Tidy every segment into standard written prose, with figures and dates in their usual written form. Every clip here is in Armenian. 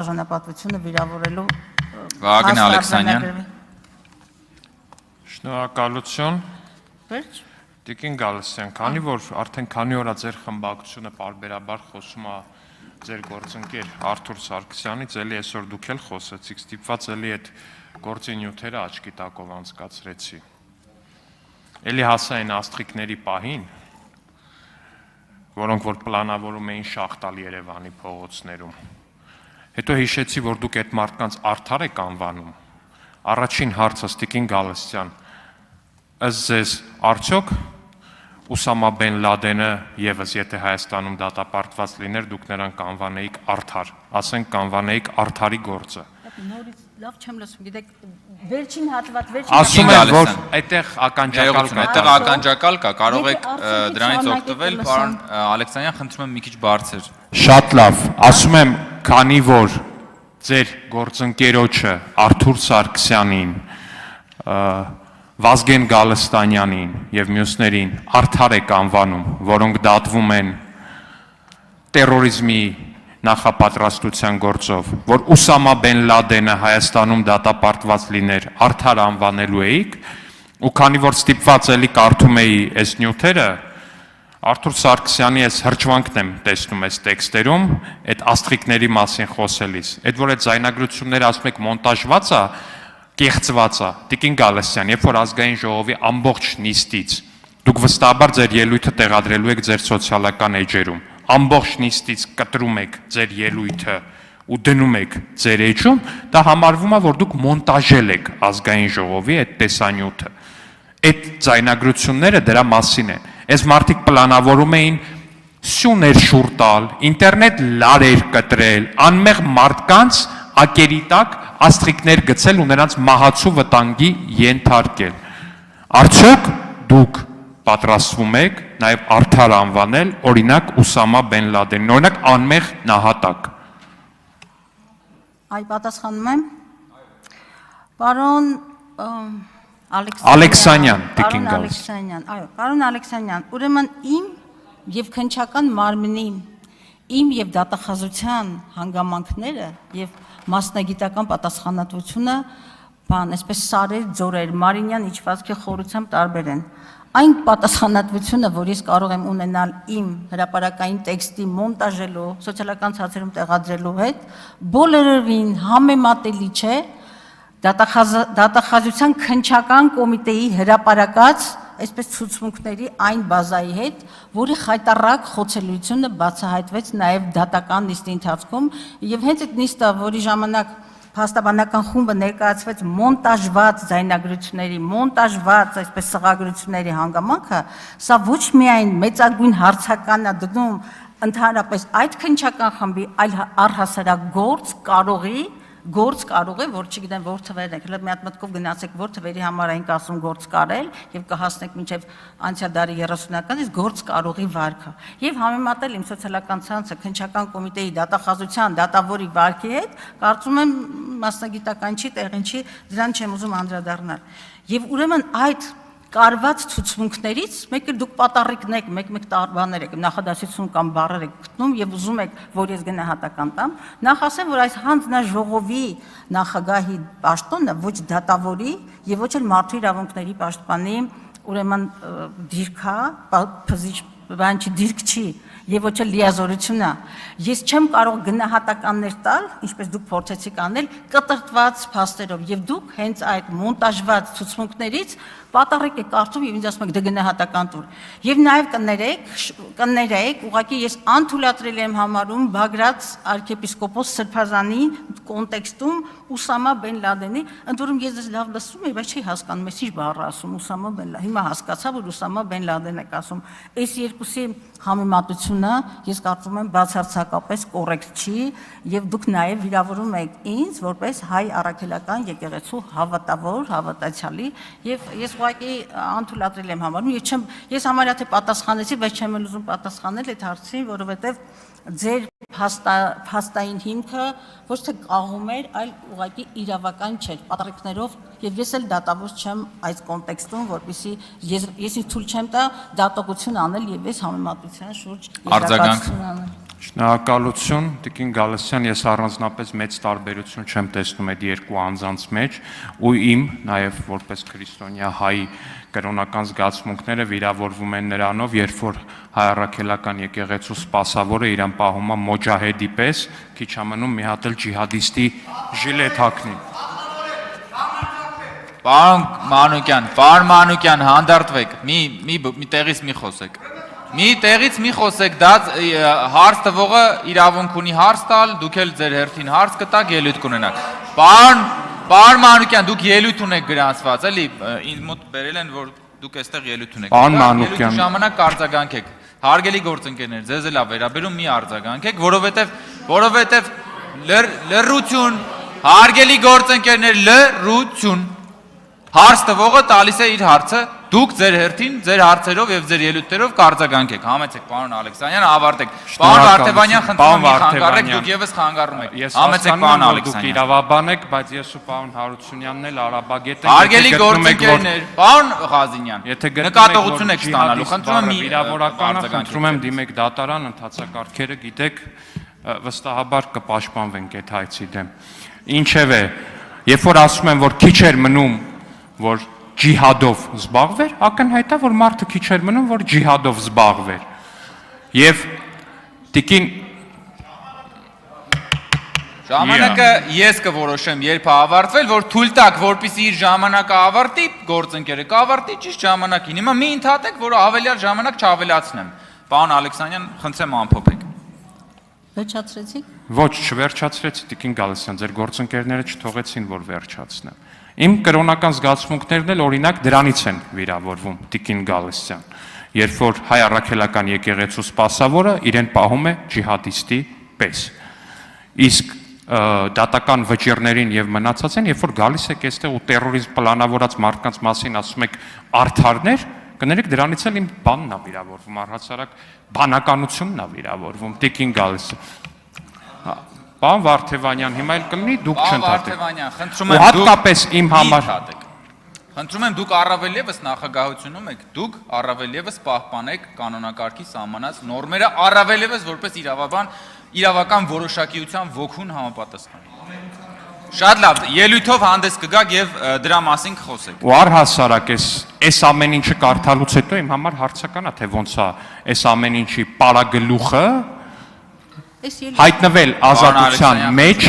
Ժանապատվությունը վիրավորելու Վագն Ալեքսանյան Շնորհակալություն Վերջ Տիկին Գալստյան, քանի որ արդեն քանի օր է ձեր խմբակցությունը պարբերաբար խոսում է ձեր գործընկեր Արթուր Սարգսյանից, էլի այսօր դուք էլ խոսեցիք, ստիպված էլի այդ գործի նյութերը աչքի տակով անցկացրեցի։ Էլի հասա այն աստղիկների պահին, որոնք որ պլանավորում էին շախտալ Երևանի փողոցներում։ Հետո հիշեցի, որ դուք այդ մարդկանց արդար եք անվանում։ Առաջին հարցը Տիկին Գալստյան, ըստ ձեզ արդյոք Ուսամա Բեն Լադենը եւս եթե Հայաստանում դատապարտված լիներ, դուք նրան կանվանեիք արդար, ասենք կանվանեիք արդարի գործը։ Նորից լավ չեմ լսում, գիտեք, վերջին հատված, Ասում եմ, որ այդտեղ ականջակալ կա։ Այդտեղ ականջակալ կա, կարող եք դրանից օգտվել, պարոն Ալեքսանյան, խնդրում եմ մի քիչ բարձր։ Շատ լավ, ասում եմ, քանի որ ձեր գործընկերոջը Արթուր Սարգսյանին, Վազգեն Գալստանյանին եւ մյուսներին արդար եք անվանում, որոնք դատվում են տերորիզմի նախապատրաստության գործով, որ Ուսամա Բեն Լադենը Հայաստանում դատապարտված լիներ, արդար անվանելու էիք, ու քանի որ ստիպված էլի կարդում էի այս նյութերը, Արթուր Սարգսյանի այս հրճվանքն եմ տեսնում այս տեքստերում, այդ աստղիկների մասին խոսելիս, այդ որ այդ զայնագրությունները ասում եք մոնտաժված է, կեղծված է, Տիկին Գալստյան, երբ որ ազգային ժողովի ամբողջ նիստից դուք վստահաբար ձեր ելույթը տեղադրելու եք ձեր սոցիալական էջերում, ամբողջ նիստից կտրում եք ձեր ելույթը ու դնում եք ձեր էջում, դա համարվում է, որ դուք մոնտաժել եք ազգային ժողովի այդ տեսանյութը։ Այդ ձայնագրությունները դրա մասին են։ Այս մարդիկ պլանավորում էին սյուներ շուռ տալ, ինտերնետ լարեր կտրել, անմեղ մարդկանց ակերի տակ աստղիկներ գցել ու նրանց մահացու վտանգի ենթարկել։ Արդյոք դուք պատրաստվում եք նաև արդար անվանել օրինակ Ուսամա Բեն Լադենին, օրինակ անմեղ նահատակ։ Այ պատասխանում եմ։ Պարոն Ալեքսանյան, Տիկին Ալեքսանյան, այո, պարոն Ալեքսանյան, ուրեմն իմ եւ քննչական մարմնի, իմ եւ դատախազության հանգամանքները եւ մասնագիտական պատասխանատվությունը, բան, այսպես սարեր, ձորեր, Մարինյան իջվածքի խորությամբ տարբեր են։ Այն պատասխանատվությունը, որ ես կարող եմ ունենալ իմ հրապարակային տեքստի մոնտաժելու, սոցիալական ցանցերում տեղադրելու հետ, բոլորովին համեմատելի չէ դատախազության քննչական կոմիտեի հրապարակած այսպես ցուցմունքների այն բազայի հետ, որի խայտառակ խոցելիությունը բացահայտվեց նաև դատական նիստի ընթացքում, եւ հենց այդ նիստը, որի ժամանակ փաստաբանական խումբը ներկայացվեց մոնտաժված ձայնագրությունների, մոնտաժված այսպես սղագրությունների հանգամանքը, սա ոչ միայն մեծագույն հարցական է դնում ընդհանրապես այդ քննչական խմբի, այլ առհասարակ գործ կարող է, որ չգիտեմ որ թվերն եք, հենց մի հատ մտքով գնացեք որ թվերի համար այնք ասում գործ կարել եւ կհասնեք մինչեւ անցյալ դարի 30-ականից գործ կարողի վարքը եւ համեմատել իմ սոցիալական ցանցը քննչական կոմիտեի դատախազության դատավորի վարքի հետ, կարծում եմ մասնագիտական չի, տեղին չի, դրան չեմ ուզում անդրադառնալ։ Եվ ուրեմն այդ կարված ցուցմունքներից մեկը դուք պատառիկն եք, մեկ տարբաներ եք, նախադասություն կամ բառեր եք գտնում եւ ուզում եք, որ ես գնահատական տամ, նախ ասեմ, որ այս հանձնաժողովի նախագահի պաշտոնը ոչ դատավորի եւ ոչ էլ մարդու իրավունքների պաշտպանի, ուրեմն դիրքա, փզիչ բան չի, դիրք չի եւ ոչ էլ լիազորություն է։ Ես չեմ կարող գնահատականներ տալ, ինչպես դուք փորձեցիք անել, կտրտված փաստերով եւ դուք հենց այդ մոնտաժված ցուցմունքներից պատառիկ եք կարծում եւ ինձ ասում եք դե գնահատական տուր։ Եվ նաեւ կներեք, ուղղակի ես անթույլատրելի եմ համարում Բագրատ arczepiskopos Սրբազանի կոնտեքստում Ուսամա Բեն Լադենի, ընդ որում ես լավ լսում եմ, բայց չի հասկանում, ես ինչ բառ ասում Ուսամա Բեն Լադեն։ Հիմա հասկացա, որ Ուսամա Բեն Լադեն եք ասում։ Այս երկուսի համեմատությունը ես կարծում եմ բացարձակապես կոռեկտ չի եւ դուք նաեւ վիրավորում եք ինձ որպես հայ առաքելական եկեղեցու հավատավոր, հավատացյալի եւ ես ուղղակի անթույլատրել եմ համարում, ես համարյա թե պատասխանեցի, բայց չեմ ուզում պատասխանել այդ հարցին, որովհետեւ ձեր փաստային հիմքը ոչ թե կաղում էր, այլ ուղղակի իրավական չէր, պատառիկներով եւ ես էլ դատավոր չեմ այս կոնտեքստում, որպեսզի ես ինձ թույլ չեմ տա դատողություն անել եւ ես համեմատության շուրջ արձագանք Շնորհակալություն, Տիկին Գալստյան, ես առանձնապես մեծ տարբերություն չեմ տեսնում այդ երկու անձանց մեջ ու իմ նաև որպես քրիստոնյա հայ կրոնական զգացմունքները վիրավորվում են նրանով, երբ որ հայ առաքելական եկեղեցու սպասավորը իրան պահում է մոջահեդի պես, քիչ ամնում մի հատ էլ ջիհադիստի ժիլետ հագնի։ Պարոն Մանուկյան, հանդարտվեք, մի տեղից մի խոսեք։ Մի տեղից մի խոսեք, դա հարց տվողը իրավունք ունի հարց տալ, դուք էլ ձեր հերթին հարց կտակ, ելույթ կունենաք։ Պարոն Մանուկյան, դուք ելույթ ունեք գրանցված, էլի, ինձ մոտ բերել են, որ դուք այստեղ ելույթ ունեք։ Պարոն Մանուկյան, ելույթի ժամանակ կարձագանքեք։ Հարգելի գործընկերներ, ձեզ էլ վերաբերում մի արձագանքեք, որովհետև լռություն, հարգելի գործընկերներ, լռություն։ Հարց տվողը տալիս է իր հարցը, դուք ձեր հերթին, ձեր հարցերով եւ ձեր ելույթերով կարձագանքեք։ Համեցեք, պարոն Ալեքսանյան, ավարտեք։ Պարոն Վարդևանյան, խնդրում եմ խանգարեք, դուք եւս խանգարում եք։ Համեցեք, պարոն Ալեքսանյան։ Դուք իրավաբան եք, բայց ես ու պարոն Հարությունյանն էլ արաբագետ ենք։ Հարգելի գործընկերներ, պարոն Ղազինյան, նկատողություն եք ստանալու, խնդրում եմ իրավորականը, խնդրում եմ դիմեք դատարան, ընթացակարգերը գիտեք, վստահաբար կպաշտպանվենք այդ հայցի դեմ։ Ինչևէ, երբ որ ասում եմ, որ քիչ էր մնում, որ ջիհադով զբաղվեր, ակնհայտ է, որ մարդը քիչ էր մնում, որ ջիհադով զբաղվեր։ Եվ տիկին ժամանակը ես կորոշեմ, երբ է ավարտվել, որ թույլ տաք, որպեսզի իր ժամանակը ավարտի, գործընկերը կավարտի ճիշտ ժամանակին։ Հիմա մի ընդհատեք, որ ավելյալ ժամանակ չավելացնեմ։ Պարոն Ալեքսանյան, խնդրեմ ամփոփեք։ Վերջացրեցիք։ Ոչ, չվերջացրեցի Տիկին Գալստյան, ձեր գործընկերները չթողեցին, որ վերջացնեմ։ Իմ կրոնական զգացմունքներն էլ օրինակ դրանից են վիրավորվում, Տիկին Գալստյան, երբ որ հայ առաքելական եկեղեցու սպասավորը իրեն պահում է ջիհադիստի պես։ Իսկ դատական վճիռներին եւ մնացածին, երբ որ գալիս եք այստեղ ու terrorism պլանավորած մարդկանց մասին ասում եք արդարներ, կներեք դրանից էլ իմ բանն է վիրավորվում, առհասարակ բանականությունն է վիրավորվում, Տիկին Գալստյան։ Պարոն Վարդևանյան, հիմա էլ կլինի դուք չընդհատեք։ Պարոն Վարդևանյան, խնդրում եմ դուք հատկապես իմ համար խնդրում եմ դուք առավել եւս նախագահությունում եք, դուք առավել եւս պահպանեք կանոնակարգի սահմանած նորմերը, առավել եւս որպես իրավական որոշակիության ոգուն համապատասխան։ Շատ լավ, ելույթով հանդես կգաք եւ դրա մասին կխոսեք։ Ու առհասարակ այս ամեն ինչը կարդալուց հետո իմ համար հարցական է, թե ոնց է այս ամեն ինչի պարագլուխը հայտնվել ազատության մեջ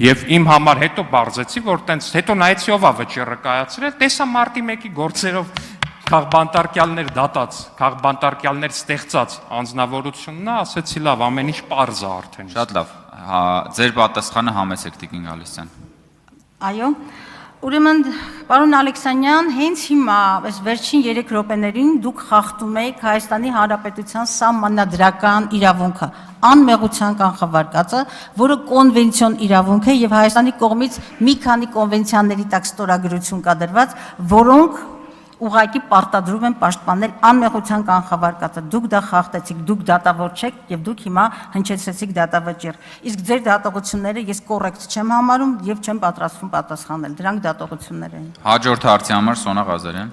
եւ իմ համար հետո բարձեցի, որ տենց հետո նայեցի ով է վճիռը կայացրել, տեսա մարտի 1-ի գործերով քաղբանտարկյալներ դատած, քաղբանտարկյալներ ստեղծած անձնավորությունն է, ասեցի լավ, ամեն ինչ պարզ է արդեն։ Շատ լավ, ձեր պատասխանը համեցեք Տիկին Գալստյան։ Այո, ուրեմն պարոն Ալեքսանյան, հենց հիմա, այս վերջին 3 րոպեներին դուք խախտում եք Հայաստանի Հանրապետության սահմանադրական իրավունքը, անմեղության կանխավարկածը, որը կոնվենցիոն իրավունք է եւ Հայաստանի կողմից մի քանի կոնվենցիաների տակ ստորագրություն կա դրված, որոնք ուղղակի պարտադրում են պաշտպանել անմեղության կանխավարկածը։ Դուք դա խախտեցիք, դուք դատավոր չեք եւ դուք հիմա հնչեցրեցիք դատավճիռ։ Իսկ ձեր դատողությունները ես կոռեկտ չեմ համարում եւ չեմ պատրաստվում պատասխանել։ Դրանք դատողություններ են։ Հաջորդ հարցի համար Սոնա Ղազարյան։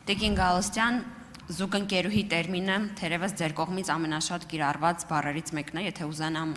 Տիկին Գալստյան, զուգընկերուհի տերմինը թերևս ձեր կողմից ամենաշատ կիրառված բառերից մեկն է, եթե ուզենամ